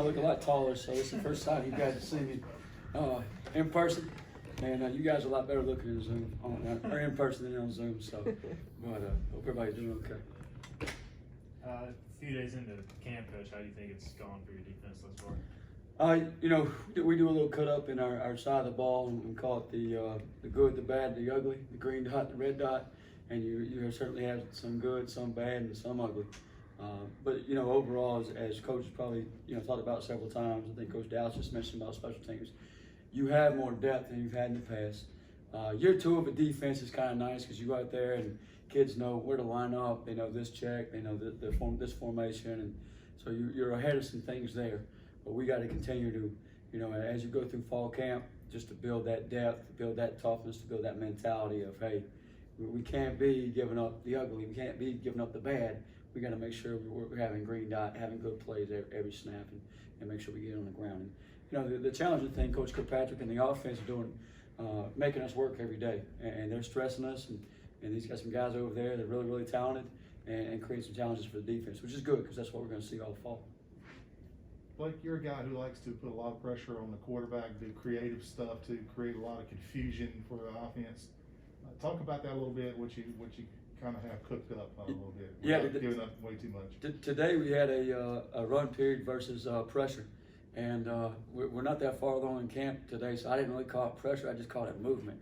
look a lot taller, so it's the first time you guys have seen me in person. And you guys are a lot better looking in Zoom, or in person than on Zoom. So, but hope everybody's doing okay. A few days into camp, Coach, how do you think it's gone for your defense thus far? We do a little cut up in our side of the ball, and we call it the good, the bad, the ugly, the green dot, the red dot, and you certainly have some good, some bad, and some ugly. But overall, as Coach has probably talked about several times, I think Coach Dallas just mentioned about special teams. You have more depth than you've had in the past. Year two of a defense is kind of nice because you go out there and kids know where to line up. They know this check. They know this formation, and so you're ahead of some things there. But we got to continue to, as you go through fall camp, just to build that depth, to build that toughness, to build that mentality of, hey, we can't be giving up the ugly. We can't be giving up the bad. We got to make sure we're having green dot, having good plays every snap, and make sure we get on the ground. And, the challenging thing, Coach Kirkpatrick and the offense are doing, making us work every day, and they're stressing us. And he's got some guys over there that are really, really talented and create some challenges for the defense, which is good because that's what we're going to see all fall. Blake, you're a guy who likes to put a lot of pressure on the quarterback, do creative stuff to create a lot of confusion for the offense. Talk about that a little bit, what you kind of have cooked up a little bit. Yeah, giving up way too much. Today we had a run period versus pressure, and we're not that far along in camp today, so I didn't really call it pressure. I just called it movement.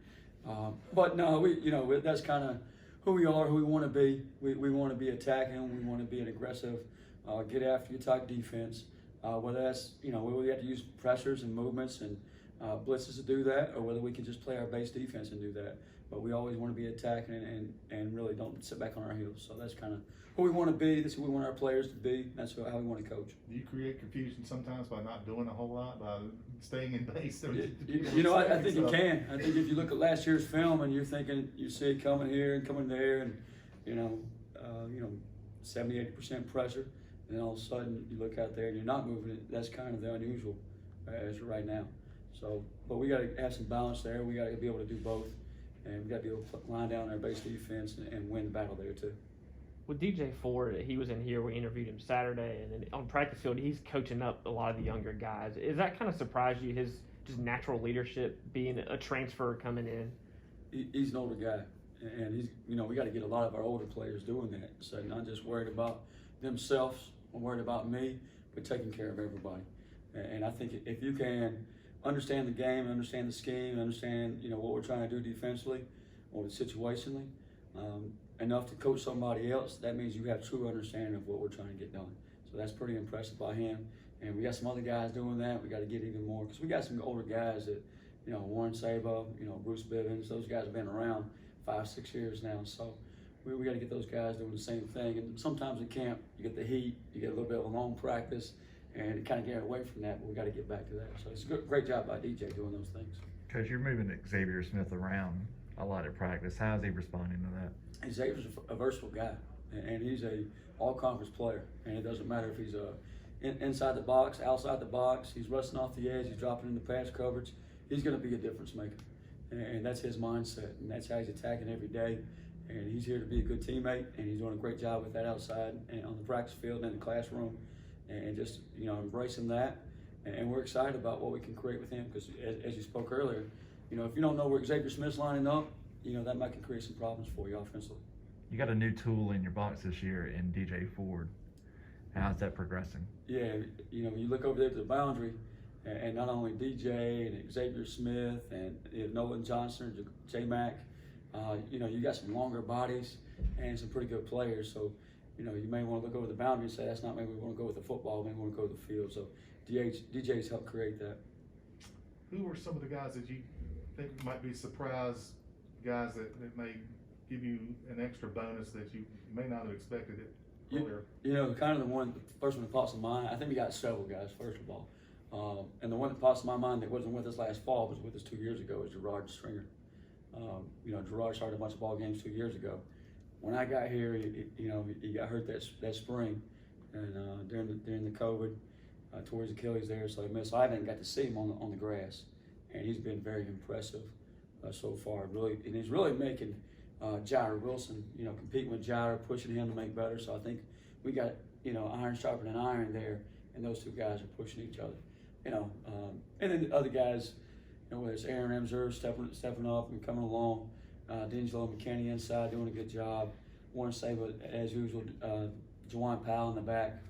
But no, that's kind of who we are, who we want to be. We want to be attacking. We want to be an aggressive, get after you type defense. Whether that's whether we have to use pressures and movements and blitzes to do that, or whether we can just play our base defense and do that. But we always want to be attacking and really don't sit back on our heels. So that's kind of who we want to be. That's who we want our players to be. That's how we want to coach. Do you create confusion sometimes by not doing a whole lot, by staying in base? I think you can. I think if you look at last year's film and you're thinking, you see it coming here and coming there, and 70-80% pressure, and then all of a sudden you look out there and you're not moving it. That's kind of the unusual as right now. So, but we got to have some balance there. We got to be able to do both. And we got to be able to line down our base defense and win the battle there too. With DJ Ford, he was in here. We interviewed him Saturday, and then on practice field, he's coaching up a lot of the younger guys. Is that kind of surprised you? His just natural leadership, being a transfer coming in. He's an older guy, and he's we got to get a lot of our older players doing that. So not just worried about themselves, or worried about me, but taking care of everybody. And I think if you can understand the game, understand the scheme, understand what we're trying to do defensively or situationally, enough to coach somebody else, that means you have true understanding of what we're trying to get done. So that's pretty impressive by him. And we got some other guys doing that. We got to get even more because we got some older guys that, Warren Sabo, Bruce Bivens. Those guys have been around 5-6 years now. So we got to get those guys doing the same thing. And sometimes in camp, you get the heat, you get a little bit of a long practice, and kind of get away from that, but we got to get back to that. So it's a great job by DJ doing those things. Coach, you're moving Xavier Smith around a lot at practice. How is he responding to that? Xavier's a versatile guy, and he's a all-conference player. And it doesn't matter if he's inside the box, outside the box, he's rushing off the edge, he's dropping into pass coverage. He's going to be a difference maker, and that's his mindset, and that's how he's attacking every day. And he's here to be a good teammate, and he's doing a great job with that outside and on the practice field and in the classroom. And just embracing that, and we're excited about what we can create with him because as you spoke earlier, if you don't know where Xavier Smith's lining up, that might can create some problems for you offensively. You got a new tool in your box this year in DJ Ford. How's that progressing? Yeah, you look over there to the boundary, and not only DJ and Xavier Smith and Nolan Johnson, J-Mac, you got some longer bodies and some pretty good players. So. You may want to look over the boundary and say, that's not maybe we want to go with the football, maybe we want to go with the field. So DJ's helped create that. Who were some of the guys that you think might be surprise guys that may give you an extra bonus that you may not have expected it earlier? Kind of the first one that pops in mind, I think we got several guys, first of all. And the one that pops in my mind that wasn't with us last fall, was with us 2 years ago, is Gerard Stringer. Gerard started a bunch of ball games 2 years ago. When I got here, he got hurt that spring, and during the COVID, tore his Achilles there, so he missed. So I haven't got to see him on the grass, and he's been very impressive so far. Really, and he's really making Jair Wilson, competing with Jair, pushing him to make better. So I think we got iron sharpening iron there, and those two guys are pushing each other. And then the other guys, whether it's Aaron Emser stepping up and coming along, D'Angelo McKinney inside doing a good job. Want to say, but as usual, Juwan Powell in the back.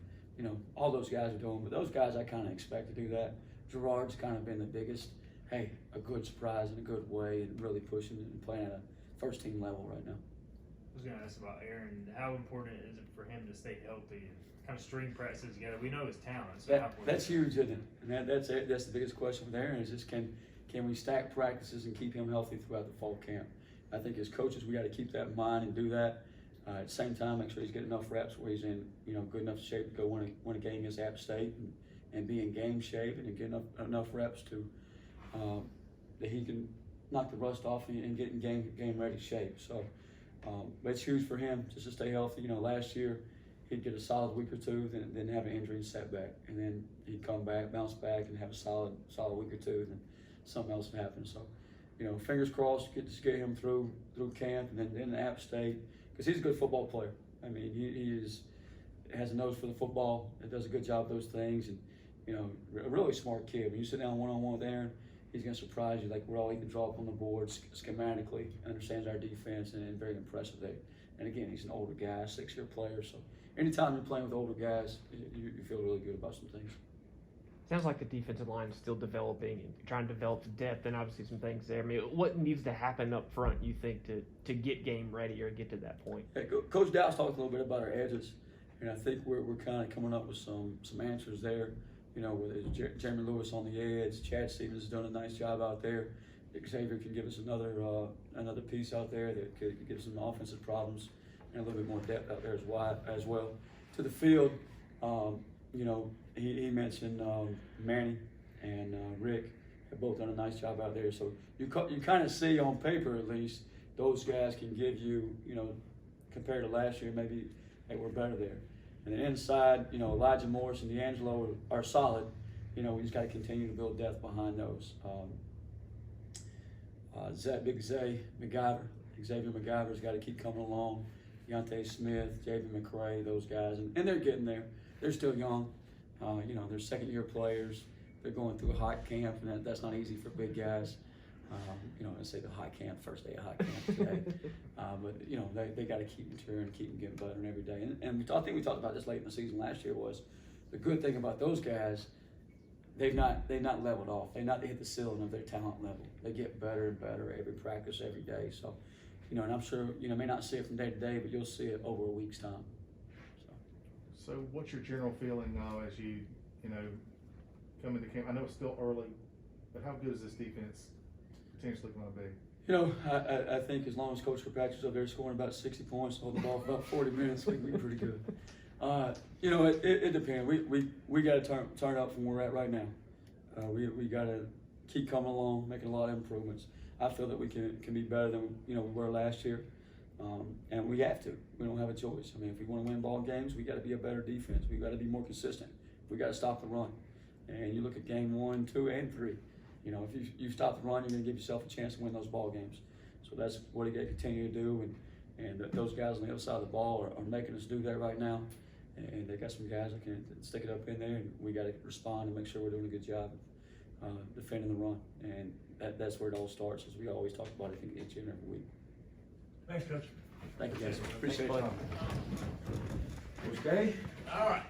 All those guys are doing, but those guys I kind of expect to do that. Gerard's kind of been the biggest, a good surprise in a good way, and really pushing and playing at a first team level right now. I was going to ask about Aaron. How important is it for him to stay healthy and kind of string practices together? We know his talent. So That's huge, isn't it? And that's the biggest question with Aaron is just can we stack practices and keep him healthy throughout the fall camp? I think as coaches we got to keep that in mind and do that. At the same time, make sure he's getting enough reps where he's in good enough shape to go win a game against App State and be in game shape and get enough reps to that he can knock the rust off and get in game ready shape. So, but it's huge for him just to stay healthy. Last year he'd get a solid week or two, then have an injury and setback, and then he'd come back, bounce back, and have a solid week or two, and then something else would happen. So, fingers crossed, get him through camp, and then App State, because he's a good football player. I mean, he has a nose for the football. It does a good job of those things, and a really smart kid. When you sit down one-on-one with Aaron, he's going to surprise you. Like we're all he can draw up on the board schematically, understands our defense, and very impressive there. And again, he's an older guy, 6-year player. So anytime you're playing with older guys, you feel really good about some things. Sounds like the defensive line is still developing and trying to develop depth, and obviously some things there. I mean, what needs to happen up front, you think, to get game ready or get to that point? Yeah, Coach Dow's talked a little bit about our edges, and I think we're kind of coming up with some answers there. Whether it's Jeremy Lewis on the edge, Chad Stevens has done a nice job out there. Xavier can give us another piece out there that could give us some offensive problems and a little bit more depth out there as well. To the field, he mentioned Manny and Rick have both done a nice job out there. So you kind of see on paper at least those guys can give you, compared to last year, maybe they were better there. And then inside, Elijah Morris and D'Angelo are solid. We just got to continue to build depth behind those. Xavier McGiver's got to keep coming along. Deontay Smith, Xavier McCray, those guys, and they're getting there. They're still young. They're second-year players. They're going through a hot camp, and that's not easy for big guys. I say the hot camp, first day of hot camp today. But they got to keep maturing, keep getting better every day. And I think we talked about this late in the season last year was the good thing about those guys. They've not leveled off. They've not hit the ceiling of their talent level. They get better and better every practice, every day. So, and I'm sure may not see it from day to day, but you'll see it over a week's time. So what's your general feeling now as you come into camp? I know it's still early, but how good is this defense potentially going to be? I think as long as Coach Kirkpatrick's up there scoring about 60 points, holding the ball for about 40 minutes, we can be pretty good. It depends. We got to turn up from where we're at right now. We got to keep coming along, making a lot of improvements. I feel that we can be better than we were last year, and we have to. We don't have a choice. I mean, if we want to win ball games, we got to be a better defense. We got to be more consistent. We got to stop the run. And you look at game 1, 2, and 3. If you stop the run, you're going to give yourself a chance to win those ball games. So that's what you got to continue to do. And those guys on the other side of the ball are making us do that right now. And they got some guys that can stick it up in there, and we got to respond and make sure we're doing a good job defending the run. And that's where it all starts, as we always talk about it, I think, each and every week. Thanks, Coach. Thank you, guys. Appreciate it. Coach Okay. All right.